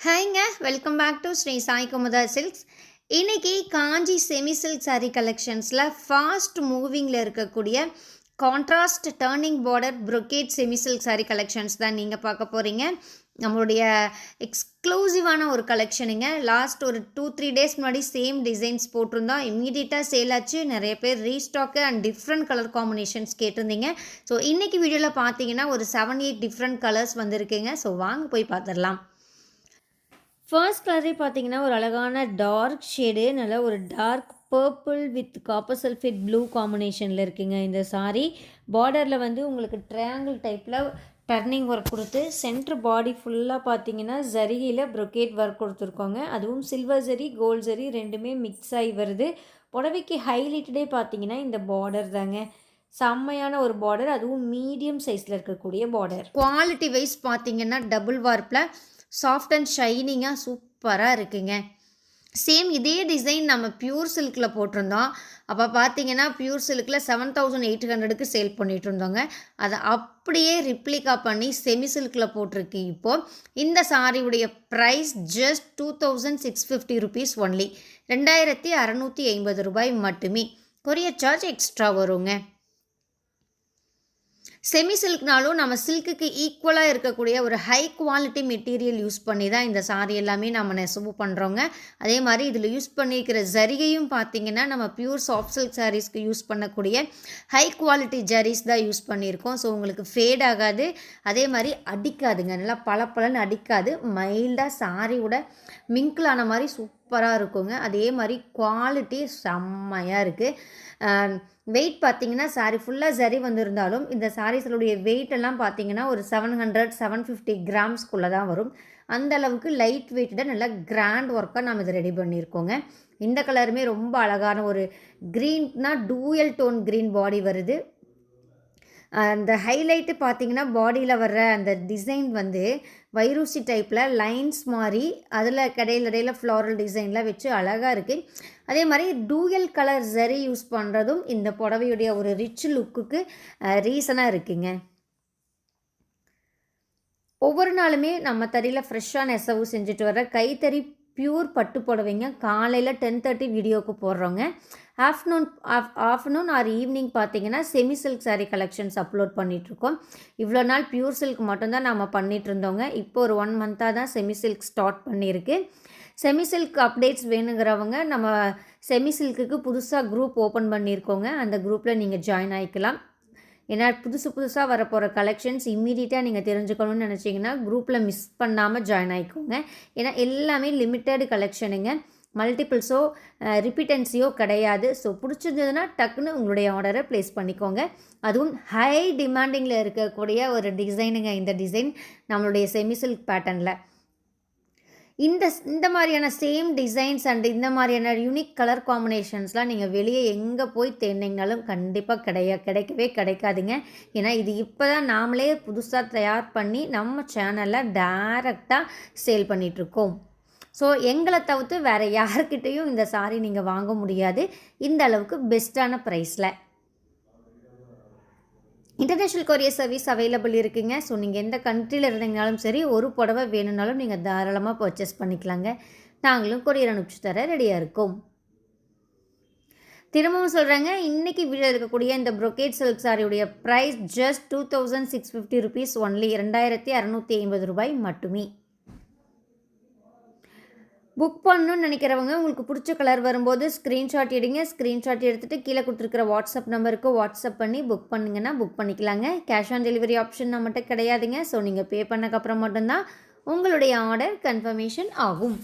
ஹாய்ங்க, welcome back to Sri Sai Kumudha Silks. இன்றைக்கி Kanchi semi silk sari கலெக்ஷன்ஸில் fast மூவிங்கில் இருக்கக்கூடிய contrast turning border brocade semi silk sari collections தான் நீங்கள் பார்க்க போகிறீங்க. நம்மளுடைய எக்ஸ்க்ளூசிவான ஒரு கலெக்ஷனுங்க. லாஸ்ட் ஒரு 2-3 டேஸ் முன்னாடி சேம் டிசைன்ஸ் போட்டிருந்தோம். இம்மீடியட்டாக சேல் ஆச்சு. நிறைய பேர் restock and different colour combinations கேட்டிருந்தீங்க. ஸோ இன்றைக்கி வீடியோவில் பார்த்தீங்கன்னா ஒரு 7-8 டிஃப்ரெண்ட் கலர்ஸ் வந்திருக்குங்க. ஸோ வாங்க போய் பார்த்துடலாம். ஃபர்ஸ்ட் கலரே பார்த்தீங்கன்னா ஒரு அழகான டார்க் ஷேடு, நல்லா ஒரு dark purple with copper sulphate blue காம்பினேஷனில் இருக்குங்க இந்த சாரீ. பார்டரில் வந்து உங்களுக்கு ட்ரையாங்கிள் டைப்பில் டர்னிங் ஒர்க் கொடுத்து சென்ட்ரு பாடி ஃபுல்லாக பார்த்தீங்கன்னா ஜரிகையில் ப்ரொக்கேட் ஒர்க் கொடுத்துருக்கோங்க. அதுவும் சில்வர் ஜரி கோல்ட் ஜரி ரெண்டுமே மிக்ஸ் ஆகி வருது. புடவைக்கு ஹைலைட்டடே பார்த்தீங்கன்னா இந்த பார்டர் தாங்க. செம்மையான ஒரு பார்டர், அதுவும் மீடியம் சைஸில் இருக்கக்கூடிய பார்டர். குவாலிட்டி வைஸ் பார்த்தீங்கன்னா டபுள் வார்ப்பில் சாஃப்ட் அண்ட் ஷைனிங்காக சூப்பராக இருக்குங்க. சேம் இதே டிசைன் நம்ம பியூர் சில்கில் போட்டிருந்தோம். அப்போ பார்த்தீங்கன்னா பியூர் சில்கில் 7,800க்கு சேல் பண்ணிகிட்டு இருந்தோங்க. அதை அப்படியே ரிப்ளிகா பண்ணி செமி சில்கில் போட்டிருக்கு. இப்போது இந்த சாரியுடைய ப்ரைஸ் ஜஸ்ட் 2,650 ருபீஸ் ஒன்லி. 2,650 ரூபாய் மட்டுமே. கொரியர் சார்ஜ் எக்ஸ்ட்ரா வருங்க. செமி சில்க்னாலும் நம்ம சில்க்குக்கு ஈக்குவலாக இருக்கக்கூடிய ஒரு ஹை குவாலிட்டி மெட்டீரியல் யூஸ் பண்ணி தான் இந்த சாரீ எல்லாமே நம்ம நெசவு பண்ணுறோங்க. அதே மாதிரி இதில் யூஸ் பண்ணியிருக்கிற ஜரிகையும் பார்த்திங்கன்னா நம்ம பியூர் சாஃப்ட் சில்க் சாரீஸ்க்கு யூஸ் பண்ணக்கூடிய ஹை குவாலிட்டி ஜரீஸ் தான் யூஸ் பண்ணியிருக்கோம். ஸோ உங்களுக்கு ஃபேட் ஆகாது, அதே மாதிரி அடிக்காதுங்க, நல்லா பளபளன்னு அடிக்காது. மைல்டாக சாரியோட மிங்கிளான மாதிரி சூப்பராக இருக்குங்க. அதே மாதிரி குவாலிட்டி செம்மையாக இருக்குது. வெயிட் பார்த்திங்கன்னா சாரீ ஃபுல்லாக ஜரி வந்திருந்தாலும் இந்த சாரீஸுடைய வெயிட்டெல்லாம் பார்த்திங்கன்னா ஒரு 700-750 கிராம்ஸ்குள்ளே தான் வரும். அந்தளவுக்கு லைட் வெயிட்டடாக நல்லா கிராண்ட் ஒர்க்காக நம்ம இதை ரெடி பண்ணியிருக்கோங்க. இந்த கலருமே ரொம்ப அழகான ஒரு க்ரீன்னா டூயல் டோன் க்ரீன் பாடி வருது. அந்த ஹைலைட்டு பார்த்திங்கன்னா பாடியில் வர்ற அந்த டிசைன் வந்து வைரூசி டைப்பில் லைன்ஸ் மாதிரி அதில் இடையில ஃப்ளாரல் டிசைன்லாம் வச்சு அழகாக இருக்குது. அதே மாதிரி டூயல் கலர் ஜரி யூஸ் பண்ணுறதும் இந்த புடவையுடைய ஒரு ரிச் லுக்குக்கு ரீசனாக இருக்குங்க. ஒவ்வொரு நாளுமே நம்ம தறியில் ஃப்ரெஷ்ஷாக நெசவு செஞ்சுட்டு வர கைத்தறி பியூர் பட்டு புடவைங்க காலையில் 10:30 வீடியோவுக்கு போடுறோங்க. ஆஃப்டர்நூன் ஆர் ஈவினிங் பார்த்தீங்கன்னா semi silk sari collections upload பண்ணிகிட்ருக்கோம். இவ்வளோ நாள் பியூர் சில்க் மட்டும்தான் நம்ம பண்ணிகிட்டு இருந்தோங்க. இப்போ ஒரு 1 மந்த்தாக தான் செமி சில்க் ஸ்டார்ட் பண்ணியிருக்கு. செமி சில்க் அப்டேட்ஸ் வேணுங்கிறவங்க நம்ம செமி சில்க்குக்கு புதுசாக குரூப் ஓப்பன் பண்ணியிருக்கோங்க. அந்த குரூப்பில் நீங்கள் ஜாயின் ஆகிக்கலாம். ஏன்னா புதுசாக வரப்போகிற கலெக்ஷன்ஸ் இம்மீடியட்டாக நீங்கள் தெரிஞ்சுக்கணும்னு நினச்சிங்கன்னா குரூப்பில் மிஸ் பண்ணாமல் ஜாயின் ஆகிக்கோங்க. ஏன்னா எல்லாமே லிமிட்டட் கலெக்ஷனுங்க, மல்டிபிள்ஸோ ரிப்பீட்டன்ஸியோ கிடையாது. ஸோ பிடிச்சிருந்ததுன்னா டக்குன்னு உங்களுடைய ஆர்டரை ப்ளேஸ் பண்ணிக்கோங்க. அதுவும் ஹை டிமாண்டிங்கில் இருக்கக்கூடிய ஒரு டிசைனுங்க இந்த டிசைன் நம்மளுடைய செமி சில்க் பேட்டர்னில். இந்த மாதிரியான சேம் டிசைன்ஸ் அண்ட் இந்த மாதிரியான யூனிக் கலர் காம்பினேஷன்ஸ்லாம் நீங்கள் வெளியே எங்கே போய் தேடினீங்கனாலும் கண்டிப்பாக கிடைக்கவே கிடைக்காதுங்க. ஏன்னா இது இப்போ தான் நாமளே புதுசாக தயார் பண்ணி நம்ம சேனலில் டைரெக்டாக சேல் பண்ணிகிட்ருக்கோம். ஸோ எங்களை தவிர்த்து வேறு யார்கிட்டையும் இந்த சாரீ நீங்கள் வாங்க முடியாது இந்த அளவுக்கு பெஸ்ட்டான ப்ரைஸில். இன்டர்நேஷ்னல் கொரியர் சர்வீஸ் அவைலபிள் இருக்குங்க. ஸோ நீங்கள் எந்த கண்ட்ரியில் இருந்தீங்கனாலும் சரி, ஒரு புடவை வேணும்னாலும் நீங்கள் தாராளமாக பர்ச்சேஸ் பண்ணிக்கலாங்க. நாங்களும் கொரியர் அனுப்பிச்சு தர ரெடியாக இருக்கோம். திரும்பவும் சொல்கிறேங்க, இன்றைக்கி வீடியோ இருக்கக்கூடிய இந்த ப்ரொக்கேட் சில்க் சாரியுடைய ப்ரைஸ் ஜஸ்ட் 2,650 ருபீஸ் ஒன்லி. 2,650 ரூபாய் மட்டுமே. புக் பண்ணணுன்னு நினைக்கிறவங்க உங்களுக்கு பிடிச்ச கலர் வரும்போது ஸ்க்ரீன்ஷாட் எடுங்க. ஸ்க்ரீன்ஷாட் எடுத்துகிட்டு கீழே கொடுத்துருக்கிற வாட்ஸ்அப் நம்பருக்கு வாட்ஸ்அப் பண்ணி புக் பண்ணிங்கன்னா புக் பண்ணிக்கலாங்க. கேஷ் ஆன் டெலிவரி ஆப்ஷன் நம்மகிட்ட கிடையாதுங்க. ஸோ நீங்கள் பே பண்ணக்கப்புறம் மட்டும்தான் உங்களுடைய ஆர்டர் கன்ஃபர்மேஷன் ஆகும்.